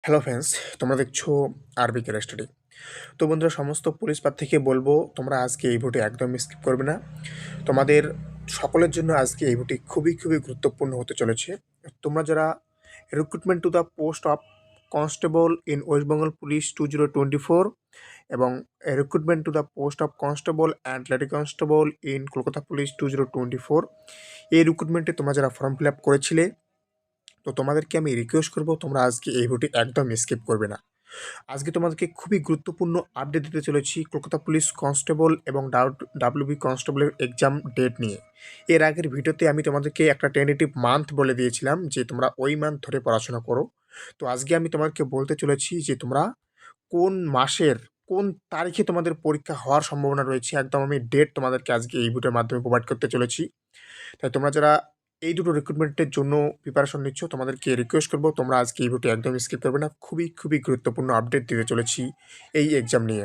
Hello friends, তোমরা দেখছো আরবি কেয়ার স্টাডি। তো বন্ধুরা, সমস্ত পুলিশ প্রার্থীকে বলবো তোমরা আজকে এই ভোটে একদম স্কিপ করবে না। তোমাদের সকলের জন্য আজকে এই ভোটটি খুবই খুবই গুরুত্বপূর্ণ হতে চলেছে। তোমরা যারা recruitment to the post of constable in West Bengal police 2024 এবং recruitment to the post of constable and lady constable in Kolkata police 2024, এই রিক্রুটমেন্টে তোমরা যারা ফর্ম ফিল আপ করেছিলে, তো তোমাদেরকে আমি রিকোয়েস্ট করবো তোমরা আজকে এই ভোটে একদম স্কিপ করবে না। আজকে তোমাদেরকে খুবই গুরুত্বপূর্ণ আপডেট দিতে চলেছি কলকাতা পুলিশ কনস্টেবল এবং ডাব্লিউবি কনস্টেবলের এক্সাম ডেট নিয়ে। এর আগের ভিডিওতে আমি তোমাদেরকে একটা টেন্টেটিভ মান্থ বলে দিয়েছিলাম যে তোমরা ওই মান্থ ধরে পড়াশোনা করো। তো আজকে আমি তোমাদেরকে বলতে চলেছি যে তোমরা কোন মাসের কোন তারিখে তোমাদের পরীক্ষা হওয়ার সম্ভাবনা রয়েছে, একদম আমি ডেট তোমাদেরকে আজকে এই ভিডিওর মাধ্যমে প্রোভাইড করতে চলেছি। তাই তোমরা যারা এই দুটো রিক্রুটমেন্টের জন্য প্রিপারেশন নিচ্ছ, তোমাদেরকে রিকোয়েস্ট করবো তোমরা আজকে এই ভিডিওটি একদম স্কিপ করবে না। খুবই খুবই গুরুত্বপূর্ণ আপডেট দিতে চলেছি এই এক্সাম নিয়ে।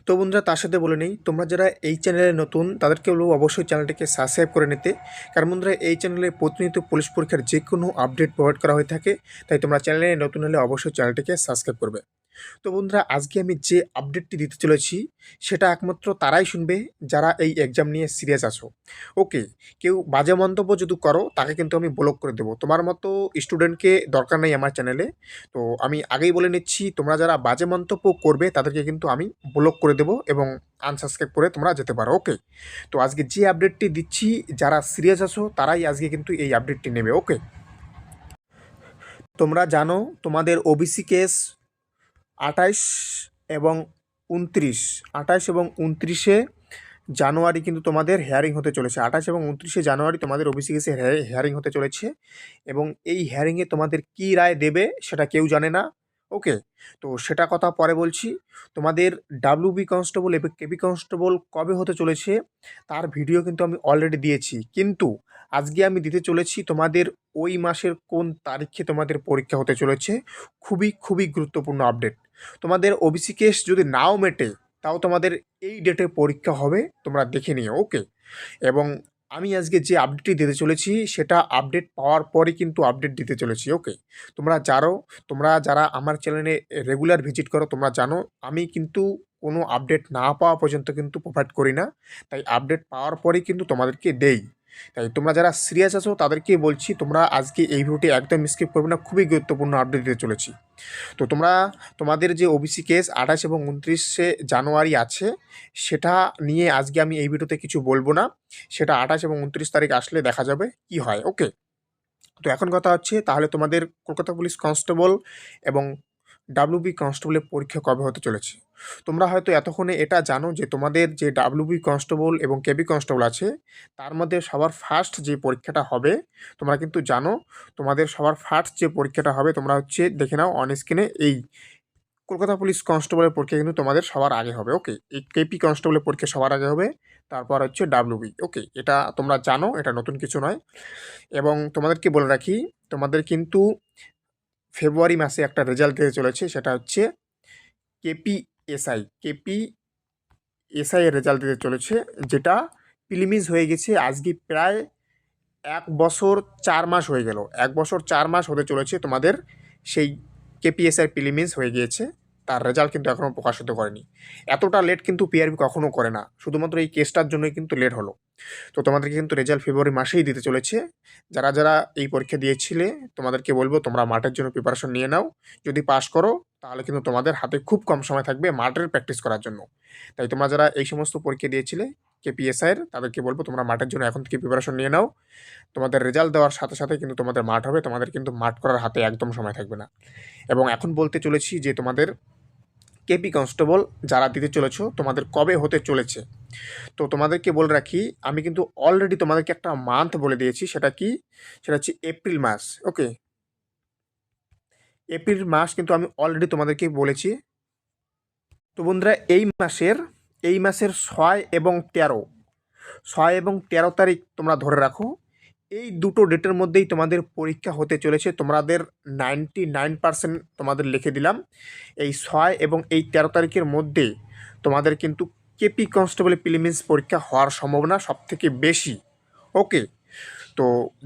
তো বন্ধুরা, তার সাথে বলে নেই, তোমরা যারা এই চ্যানেলে নতুন তাদেরকে বলবো অবশ্যই চ্যানেলটিকে সাবস্ক্রাইব করে নিতে। কারণ বন্ধুরা, এই চ্যানেলে প্রতিনিয়ত পুলিশ পরীক্ষার যে কোনো আপডেট প্রোভাইড করা হয়ে থাকে। তাই তোমরা চ্যানেলে নতুন হলে অবশ্যই চ্যানেলটিকে সাবস্ক্রাইব করবে। তো বন্ধুরা, আজকে আমি যে আপডেটটি দিতে চলেছি সেটা একমাত্র তারাই শুনবে যারা এই এক্সাম নিয়ে সিরিয়াস আছো। ওকে, কেউ বাজে মন্তব্য যদি করো তাকে কিন্তু আমি ব্লক করে দেবো। তোমার মতো স্টুডেন্টকে দরকার নেই আমার চ্যানেলে। তো আমি আগেই বলে নিচ্ছি, তোমরা যারা বাজে মন্তব্য করবে তাদেরকে কিন্তু আমি ব্লক করে দেবো এবং আনসাবস্ক্রাইব করে তোমরা যেতে পারো। ওকে, তো আজকে যে আপডেটটি দিচ্ছি, যারা সিরিয়াস আছো তারাই আজকে কিন্তু এই আপডেটটি নেবে। ওকে, তোমরা জানো তোমাদের ওবিসি কেস 28 এবং 29, 28 এবং 29 জানুয়ারি কিন্তু তোমাদের হেয়ারিং হতে চলেছে। 28 এবং 29 জানুয়ারি তোমাদের ওবিসি কেসে হেয়ারিং হতে চলেছে এবং এই হেয়ারিংয়ে তোমাদের কী রায় দেবে সেটা কেউ জানে না। ওকে, তো সেটা কথা পরে বলছি। তোমাদের ডাব্লিউবি কনস্টেবল এবং কেবি কনস্টেবল কবে হতে চলেছে তার ভিডিও কিন্তু আমি অলরেডি দিয়েছি, কিন্তু আজকে আমি দিতে চলেছি তোমাদের ওই মাসের কোন তারিখে তোমাদের পরীক্ষা হতে চলেছে। খুবই খুবই গুরুত্বপূর্ণ আপডেট। তোমাদের ওবিসি কেস যদি নাও মেটে, তাও তোমাদের এই ডেটে পরীক্ষা হবে, তোমরা দেখে নিও। ওকে, এবং আমি আজকে যে আপডেটটি দিতে চলেছি সেটা আপডেট পাওয়ার পরই কিন্তু আপডেট দিতে চলেছি। ওকে, তোমরা যারা আমার চ্যানেলে রেগুলার ভিজিট করো তোমরা জানো আমি কিন্তু কোনো আপডেট না পাওয়া পর্যন্ত কিন্তু প্রোভাইড করি না। তাই আপডেট পাওয়ার পরেই কিন্তু তোমাদেরকে দেই। তাই তোমরা যারা সিরিয়াস আছো তাদেরকে বলছি তোমরা আজকে এই ভিডিওটি একদম স্কিপ করবে না, খুবই গুরুত্বপূর্ণ আপডেট দিতে চলেছি। তো তোমাদের যে ওবিসি কেস 28 এবং 29 জানুয়ারি আছে, সেটা নিয়ে আজকে আমি এই ভিডিওতে কিছু বলবো না। সেটা 28 এবং 29 তারিখ আসলে দেখা যাবে কি হয়। ওকে, তো এখন কথা হচ্ছে তাহলে তোমাদের কলকাতা পুলিশ কনস্টেবল এবং ডাব্লিউবি কনস্টেবলের পরীক্ষা কবে হতে চলেছে। তোমরা হয়তো এতক্ষণে এটা জানো যে তোমাদের যে ডাব্লিউবি কনস্টেবল এবং কেবি কনস্টেবল আছে তার মধ্যে সবার ফার্স্ট যে পরীক্ষাটা হবে, তোমরা কিন্তু জানো তোমাদের সবার ফার্স্ট যে পরীক্ষাটা হবে, তোমরা হচ্ছে দেখে নাও অন স্ক্রিনে, এই কলকাতা পুলিশ কনস্টেবলের পরীক্ষা কিন্তু তোমাদের সবার আগে হবে। ওকে, এই কেপি কনস্টেবলের পরীক্ষা সবার আগে হবে, তারপর হচ্ছে ডাব্লিউবি। ওকে, এটা তোমরা জানো, এটা নতুন কিছু নয়। এবং তোমাদেরকে বলে রাখি, তোমাদের কিন্তু ফেব্রুয়ারি মাসে একটা রেজাল্ট দিতে চলেছে, সেটা হচ্ছে কেপিএসআই এর রেজাল্ট দিতে চলেছে, যেটা প্রিলিমিস হয়ে গেছে আজকে প্রায় 1 বছর 4 মাস হয়ে গেল। 1 বছর 4 মাস হতে চলেছে তোমাদের সেই কেপিএসআই প্রিলিমিস হয়ে গিয়েছে, তার রেজাল্ট কিন্তু এখনও প্রকাশিত করেনি। এতটা লেট কিন্তু পিআরবি কখনও করে না, শুধুমাত্র এই কেসটার জন্যই কিন্তু লেট হলো। তো তোমাদেরকে কিন্তু রেজাল্ট ফেব্রুয়ারি মাসেই দিতে চলেছে। যারা যারা এই পরীক্ষা দিয়েছিলে তোমাদেরকে বলবো তোমরা মাঠের জন্য প্রিপারেশন নিয়ে নাও। যদি পাস করো তাহলে কিন্তু তোমাদের হাতে খুব কম সময় থাকবে মাঠের প্র্যাকটিস করার জন্য। তাই তোমরা যারা এই সমস্ত পরীক্ষা দিয়েছিলে কেপিএসআইয়ের, তাদেরকে বলবো তোমরা মাঠের জন্য এখন থেকে প্রিপারেশন নিয়ে নাও। তোমাদের রেজাল্ট দেওয়ার সাথে সাথে কিন্তু তোমাদের মাঠ হবে, তোমাদের কিন্তু মাঠ করার হাতে একদম সময় থাকবে না। এবং এখন বলতে চলেছি যে তোমাদের কেপি কনস্টেবল যারা দিতে চলেছো তোমাদের কবে হতে চলেছে। তো তোমাদেরকে বলে রাখি, আমি কিন্তু অলরেডি তোমাদেরকে একটা মান্থ বলে দিয়েছি, সেটা কি, সেটা হচ্ছে এপ্রিল মাস। ওকে, এপ্রিল মাস কিন্তু আমি অলরেডি তোমাদেরকে বলেছি। তো বন্ধুরা, এই মাসের 6 এবং 13 তোমরা ধরে রাখো, এই দুটো ডেটের মধ্যেই তোমাদের পরীক্ষা হতে চলেছে। তোমাদের 99% তোমাদের লিখে দিলাম, এই 6 এবং 13 তারিখের মধ্যে তোমাদের কিন্তু কেপি কনস্টেবল প্রিলিমিনারি পরীক্ষা হওয়ার সম্ভাবনা সবথেকে বেশি। ওকে, তো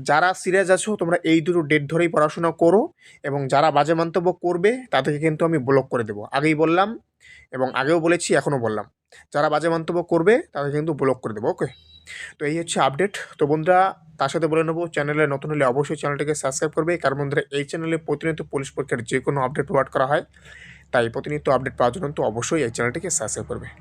যারা সিরিয়াস আছো তোমরা এই দুটো ডেট ধরেই পড়াশোনা করো, এবং যারা বাজে মন্তব্য করবে তাদেরকে কিন্তু আমি ব্লক করে দেবো। আগেই বললাম এবং আগেও বলেছি, এখনও বললাম, যারা বাজে মন্তব্য করবে তাদেরকে কিন্তু ব্লক করে দেবো। ওকে, তো এই হচ্ছে আপডেট। তো বন্ধুরা, তার সাথে বলে নেবো, চ্যানেলে নতুন হলে অবশ্যই চ্যানেলটিকে সাবস্ক্রাইব করবে, কারণ বন্ধুরা এই চ্যানেলে প্রতিনিয়ত পুলিশ পরীক্ষার যে কোনো আপডেট প্রোভাইড করা হয়, তাই প্রতিনিয়ত আপডেট পাওয়ার জন্য তো অবশ্যই এই চ্যানেলটিকে সাবস্ক্রাইব করবে।